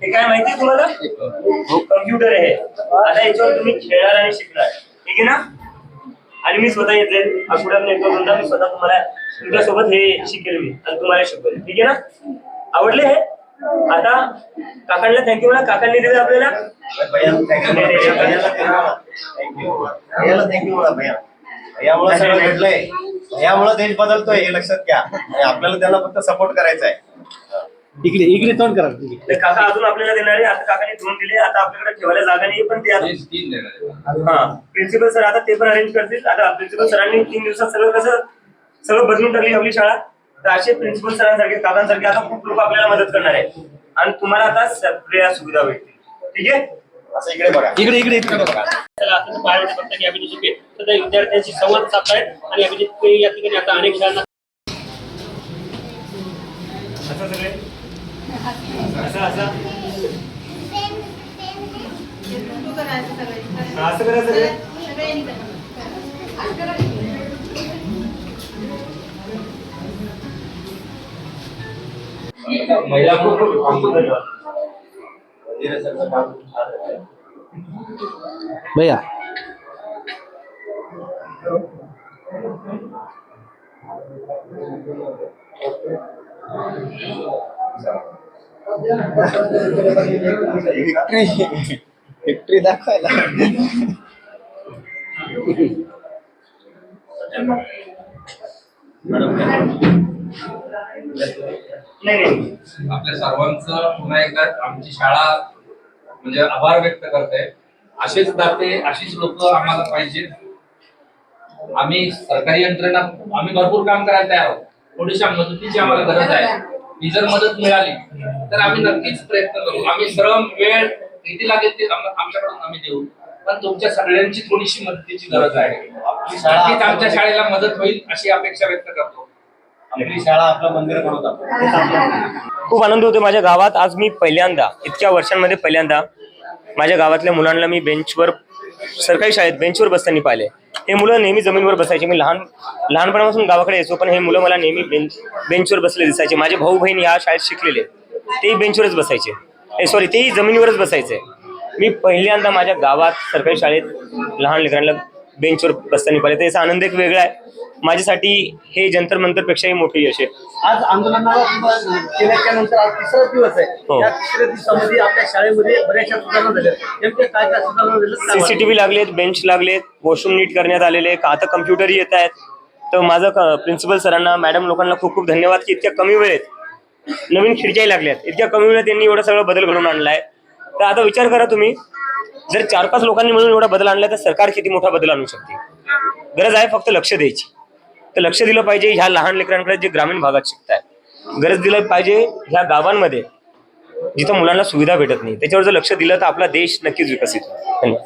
हे काय माहिती तुम्हाला? कम्प्युटर आहे. आता याच्यावर तुम्ही खेळणार आणि शिकणार, ठीक आहे ना? आणि मी स्वतः येते आठवड्यात एक दोनदा मी स्वतः तुम्हाला तुमच्यासोबत हे शिकेल मी आणि तुम्हाला शिकवेल, ठीक आहे ना? आवडले हे? आता काकांना थँक्यू म्हणा. काकांनी दिलं आपल्याला यामुळे सगळं घडलंय, यामुळे देश बदलतोय हे लक्षात घ्या. आपल्याला त्याला फक्त सपोर्ट करायचा आहे. इकडे इकडे तोंड करा. तर काका अजून आपल्याला देणारे. आता काकाने दोन दिले, आता आपल्याकडे ठेवायला जागा नाही, पण ते हा प्रिन्सिपल सर आता ते पण अरेंज करतील. आता प्रिन्सिपल सरांनी 3 दिवसात सगळं बदलून टाकली आपली शाळा. तर असे प्रिन्सिपल सरांसारखे काकांसारखे आता खूप लोक आपल्याला मदत करणार आहेत आणि तुम्हाला आता सगळ्या सुविधा भेटतील, ठीक आहे? असं इकडे बघा, इकडे इकडे इकडे बघा. चला आता पाहायला फक्त की अभिजित शिके सध्या विद्यार्थ्यांशी संवाद साधतायत आणि अभिजित पे या ठिकाणी आता अनेक शाळांना असं सगळे असं असं असं करा सगळे. महिला खूप खूप धन्यवाद. भैया विक्ट्री दाखवायला नाही आपल्या सर्वांचं पुन्हा एकदा आमची शाळा म्हणजे आभार व्यक्त करते. असेच दाते, अशीच लोक आम्हाला पाहिजेत. आम्ही सरकारी यंत्रणा आम्ही भरपूर काम करायला तयार आहोत. थोडीशा मदतीची आम्हाला गरज आहे. ही जर मदत मिळाली तर आम्ही नक्कीच प्रयत्न करू. आम्ही श्रम वेळ किती लागेल ते आमच्याकडून आम्ही देऊ, पण तुमच्या सगळ्यांची थोडीशी मदतीची गरज आहे. आपली शाळा नक्कीच आमच्या शाळेला मदत होईल अशी अपेक्षा व्यक्त करतो. आपली शाळा आपलं मंदिर बनवतात. खूप आनंद होतो माझ्या गावात. आज मी पहिल्यांदा इतक्या वर्षांमध्ये पहिल्यांदा माझ्या गावातल्या मुलांना मी बेंचवर, सरकारी शाळेत बेंचवर बसताना पाहिले. हे मुलं नेहमी जमिनीवर बसायचे. मी लहानपणापासून गावाकडे यायचो, पण हे मुलं मला नेहमी बेंचवर बसले दिसायचे. माझे भाऊ बहीण या शाळेत शिकलेले, तेही बेंचवरच बसायचे. सॉरी, तेही जमिनीवरच बसायचे. मी पहिल्यांदा माझ्या गावात सरकारी शाळेत लहान लेकरांना बेंचवर बसताना पाहिले. त्याचा आनंद एक वेगळा आहे माझ्यासाठी. हे जंतर मंतर पेक्षाही मोठी यश आहे. आज आंदोलनाला केल्याच्या नंतर आज तिसरा दिवस आहे. या तिसऱ्या दिवसामध्ये आपल्या शाळेमध्ये बऱ्याचशा सुधारणा झाल्या. नेमके काय काय सुधारणा झाल्या? सीसीटीव्ही लागलेत, बेंच लागलेत, वॉशरूम नीट करण्यात आलेले, आता कम्प्युटरही येत आहेत. तर माझं प्रिन्सिपल सरांना, मॅडम लोकांना खूप खूप धन्यवाद की इतक्या कमी वेळेत नवीन खिडक्याही लागल्यात. इतक्या कमी वेळेत त्यांनी एवढा सगळं बदल घडवून आणलाय. तर आता विचार करा तुम्ही, जर 4-5 लोकांनी मिळून एवढा बदल आणला तर सरकार किती मोठा बदल आणू शकते. गरज आहे फक्त लक्ष द्यायची. तर लक्ष दिलं पाहिजे ह्या लहान लेकरांकडे जे ग्रामीण भागात शिकतायत. गरज दिलं पाहिजे ह्या गावांमध्ये जिथं मुलांना सुविधा भेटत नाही. त्याच्यावर जर लक्ष दिलं तर आपला देश नक्कीच विकसित होईल. धन्यवाद.